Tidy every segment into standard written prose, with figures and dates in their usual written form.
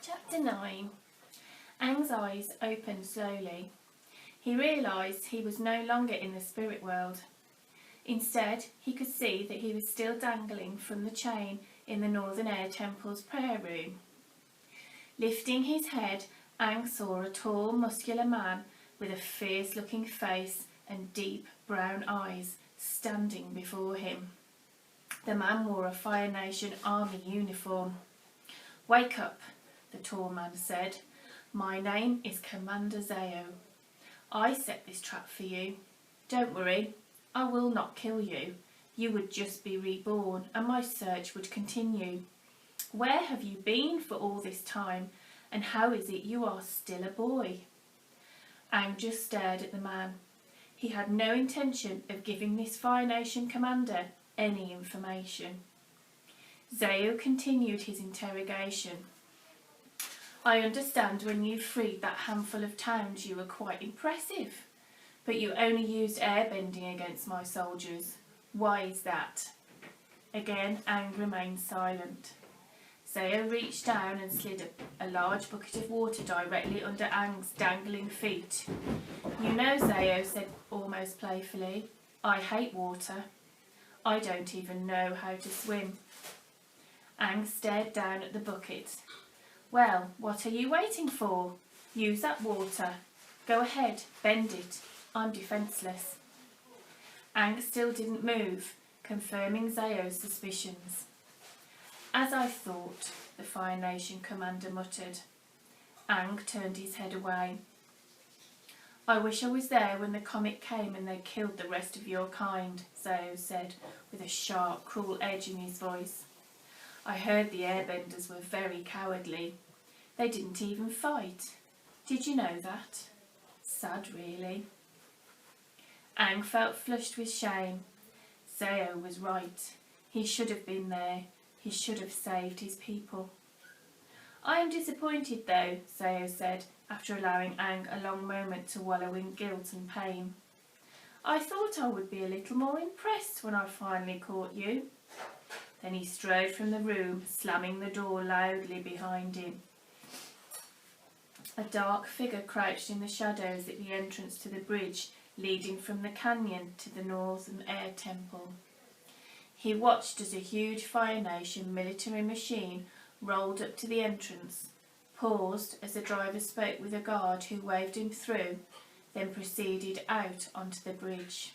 Chapter 9. Aang's eyes opened slowly. He realised he was no longer in the spirit world. Instead, he could see that he was still dangling from the chain in the Northern Air Temple's prayer room. Lifting his head, Aang saw a tall, muscular man with a fierce-looking face and deep brown eyes standing before him. The man wore a Fire Nation army uniform. "Wake up," the tall man said. "My name is Commander Zao. I set this trap for you. Don't worry, I will not kill you. You would just be reborn and my search would continue. Where have you been for all this time, and how is it you are still a boy?" Aang just stared at the man. He had no intention of giving this Fire Nation commander any information. Zao continued his interrogation. "I understand when you freed that handful of towns you were quite impressive, but you only used airbending against my soldiers. Why is that?" Again, Aang remained silent. Zao reached down and slid a large bucket of water directly under Aang's dangling feet. "You know," Zao said almost playfully, "I hate water. I don't even know how to swim." Aang stared down at the bucket. "Well, what are you waiting for? Use that water. Go ahead, bend it. I'm defenceless." Aang still didn't move, confirming Zao's suspicions. "As I thought," the Fire Nation commander muttered. Aang turned his head away. "I wish I was there when the comet came and they killed the rest of your kind," Zao said, with a sharp, cruel edge in his voice. "I heard the airbenders were very cowardly. They didn't even fight. Did you know that? Sad, really." Aang felt flushed with shame. Zao was right. He should have been there. He should have saved his people. "I am disappointed though," Zao said, after allowing Aang a long moment to wallow in guilt and pain. "I thought I would be a little more impressed when I finally caught you." Then he strode from the room, slamming the door loudly behind him. A dark figure crouched in the shadows at the entrance to the bridge leading from the canyon to the Northern Air Temple. He watched as a huge Fire Nation military machine rolled up to the entrance, paused as the driver spoke with a guard who waved him through, then proceeded out onto the bridge.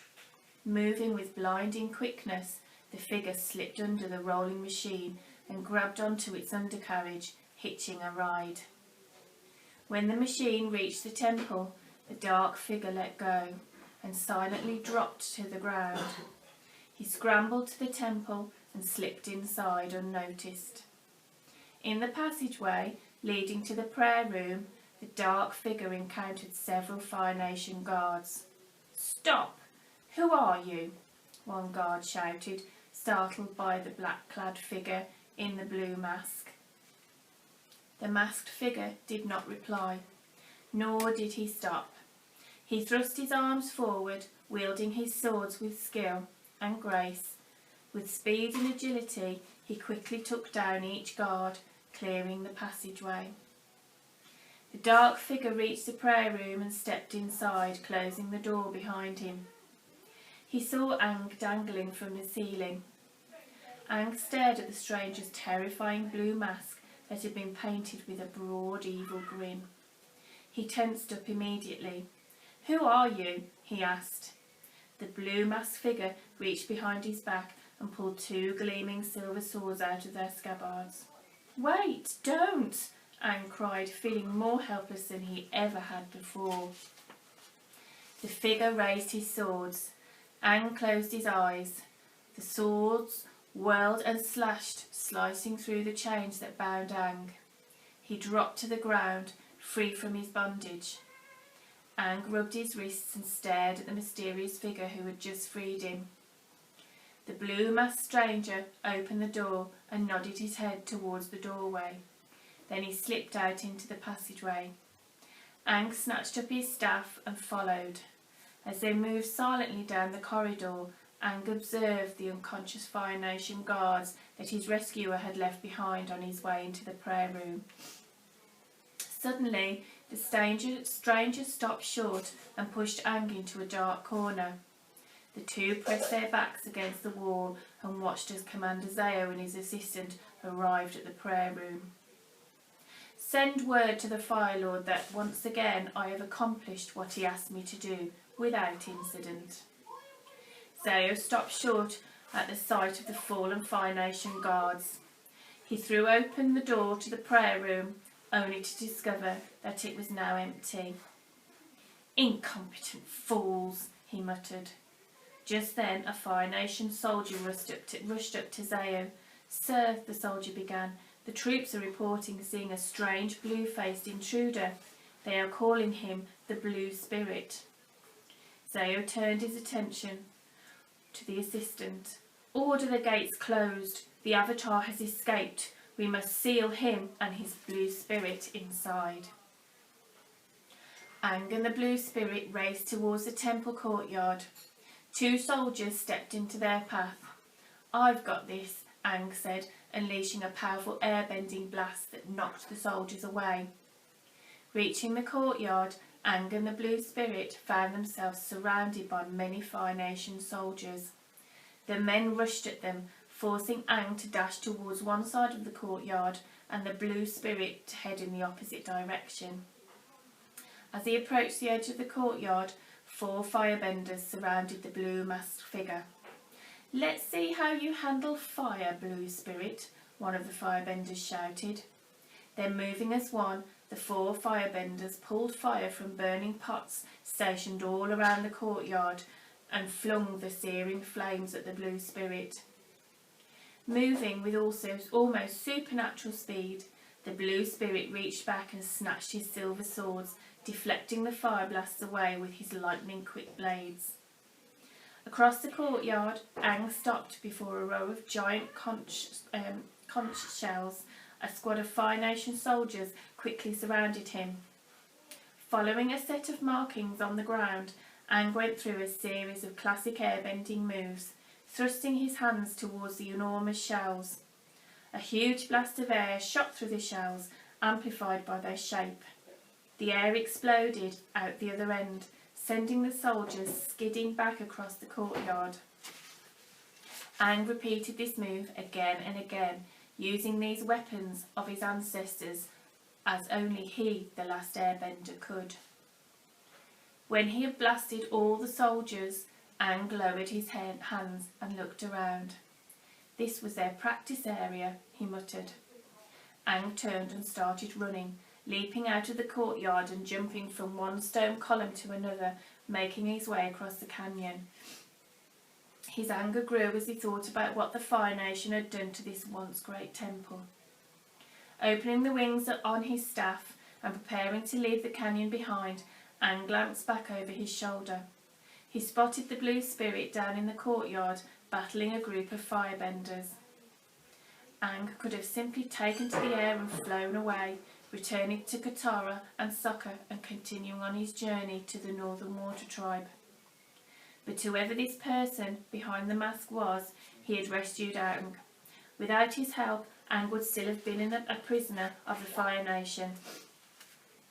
Moving with blinding quickness, the figure slipped under the rolling machine and grabbed onto its undercarriage, hitching a ride. When the machine reached the temple, the dark figure let go and silently dropped to the ground. He scrambled to the temple and slipped inside unnoticed. In the passageway leading to the prayer room, the dark figure encountered several Fire Nation guards. "Stop! Who are you?" one guard shouted, startled by the black-clad figure in the blue mask. The masked figure did not reply, nor did he stop. He thrust his arms forward, wielding his swords with skill and grace. With speed and agility, he quickly took down each guard, clearing the passageway. The dark figure reached the prayer room and stepped inside, closing the door behind him. He saw Aang dangling from the ceiling. Aang stared at the stranger's terrifying blue mask that had been painted with a broad, evil grin. He tensed up immediately. "Who are you?" he asked. The blue masked figure reached behind his back and pulled two gleaming silver swords out of their scabbards. "Wait, don't!" Aang cried, feeling more helpless than he ever had before. The figure raised his swords. Aang closed his eyes. The swords whirled and slashed, slicing through the chains that bound Aang. He dropped to the ground, free from his bondage. Aang rubbed his wrists and stared at the mysterious figure who had just freed him. The blue-masked stranger opened the door and nodded his head towards the doorway. Then he slipped out into the passageway. Aang snatched up his staff and followed. As they moved silently down the corridor, Ang observed the unconscious Fire Nation guards that his rescuer had left behind on his way into the prayer room. Suddenly, the stranger stopped short and pushed Ang into a dark corner. The two pressed their backs against the wall and watched as Commander Zao and his assistant arrived at the prayer room. "Send word to the Fire Lord that once again I have accomplished what he asked me to do, without incident." Zao stopped short at the sight of the fallen Fire Nation guards. He threw open the door to the prayer room, only to discover that it was now empty. "Incompetent fools," he muttered. Just then a Fire Nation soldier rushed up to Zao. "Sir," the soldier began, "the troops are reporting seeing a strange blue-faced intruder. They are calling him the Blue Spirit." Zao turned his attention to the assistant. "Order the gates closed. The Avatar has escaped. We must seal him and his Blue Spirit inside." Ang and the Blue Spirit raced towards the temple courtyard. Two soldiers stepped into their path. "I've got this," Ang said, unleashing a powerful airbending blast that knocked the soldiers away. Reaching the courtyard, Ang and the Blue Spirit found themselves surrounded by many Fire Nation soldiers. The men rushed at them, forcing Ang to dash towards one side of the courtyard and the Blue Spirit to head in the opposite direction. As he approached the edge of the courtyard, 4 firebenders surrounded the blue masked figure. "Let's see how you handle fire, Blue Spirit," one of the firebenders shouted. Then, moving as one, the 4 firebenders pulled fire from burning pots stationed all around the courtyard and flung the searing flames at the Blue Spirit. Moving with almost supernatural speed, the Blue Spirit reached back and snatched his silver swords, deflecting the fire blasts away with his lightning-quick blades. Across the courtyard, Ang stopped before a row of giant conch shells. A squad of Fire Nation soldiers quickly surrounded him. Following a set of markings on the ground, Ang went through a series of classic airbending moves, thrusting his hands towards the enormous shells. A huge blast of air shot through the shells, amplified by their shape. The air exploded out the other end, sending the soldiers skidding back across the courtyard. Ang repeated this move again and again, using these weapons of his ancestors as only he, the last airbender, could. When he had blasted all the soldiers, Ang lowered his hands and looked around. "This was their practice area," he muttered. Ang turned and started running, leaping out of the courtyard and jumping from one stone column to another, making his way across the canyon. His anger grew as he thought about what the Fire Nation had done to this once great temple. Opening the wings on his staff and preparing to leave the canyon behind, Ang glanced back over his shoulder. He spotted the Blue Spirit down in the courtyard, battling a group of firebenders. Ang could have simply taken to the air and flown away, returning to Katara and Sokka and continuing on his journey to the Northern Water Tribe. But whoever this person behind the mask was, he had rescued Ang. Without his help, Ang would still have been a prisoner of the Fire Nation.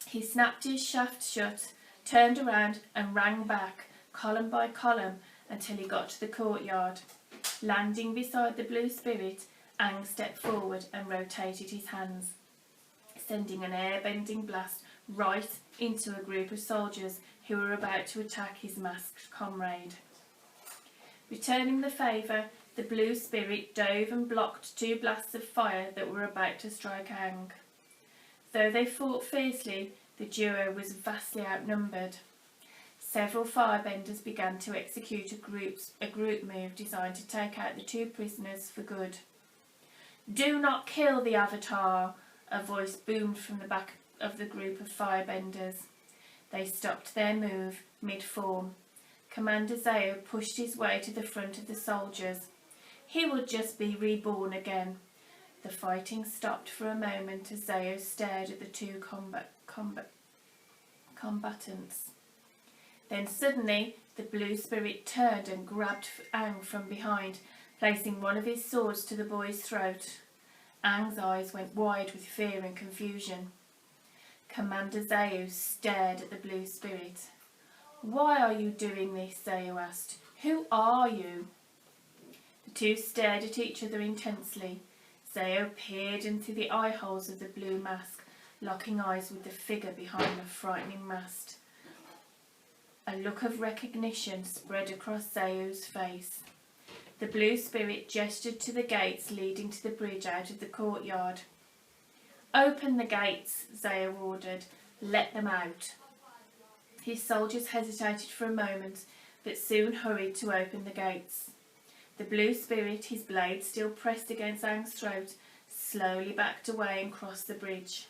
He snapped his shaft shut, turned around and ran back, column by column, until he got to the courtyard. Landing beside the Blue Spirit, Ang stepped forward and rotated his hands, sending an air-bending blast right into a group of soldiers who were about to attack his masked comrade. Returning the favour, the Blue Spirit dove and blocked 2 blasts of fire that were about to strike Ang. Though they fought fiercely, the duo was vastly outnumbered. Several firebenders began to execute a group move designed to take out the 2 prisoners for good. "Do not kill the Avatar!" a voice boomed from the back of the group of firebenders. They stopped their move mid-form. Commander Zao pushed his way to the front of the soldiers. "He will just be reborn again." The fighting stopped for a moment as Zao stared at the 2 combatants. Then suddenly the blue spirit turned and grabbed Aang from behind, placing one of his swords to the boy's throat. Aang's eyes went wide with fear and confusion. Commander Zeo stared at the blue spirit. "Why are you doing this?" Zeo asked. "Who are you?" The two stared at each other intensely. Zeo peered into the eye holes of the blue mask, locking eyes with the figure behind the frightening mask. A look of recognition spread across Zeo's face. The blue spirit gestured to the gates leading to the bridge out of the courtyard. "Open the gates," Zeo ordered. "Let them out." His soldiers hesitated for a moment, but soon hurried to open the gates. The blue spirit, his blade still pressed against Aang's throat, slowly backed away and crossed the bridge.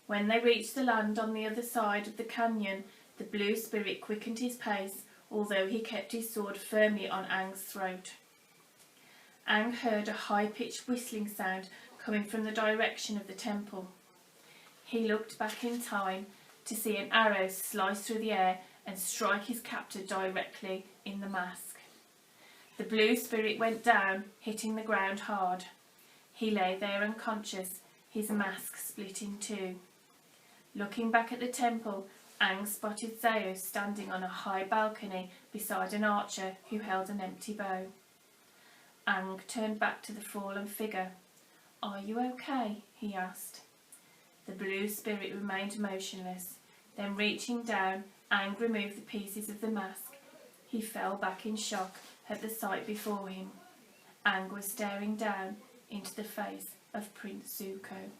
When they reached the land on the other side of the canyon, the blue spirit quickened his pace, although he kept his sword firmly on Aang's throat. Aang heard a high-pitched whistling sound coming from the direction of the temple. He looked back in time to see an arrow slice through the air and strike his captor directly in the mask. The blue spirit went down, hitting the ground hard. He lay there unconscious, his mask split in two. Looking back at the temple, Aang spotted Zeo standing on a high balcony beside an archer who held an empty bow. Aang turned back to the fallen figure. "Are you okay?" he asked. The blue spirit remained motionless. Then, reaching down, Aang removed the pieces of the mask. He fell back in shock at the sight before him. Aang was staring down into the face of Prince Zuko.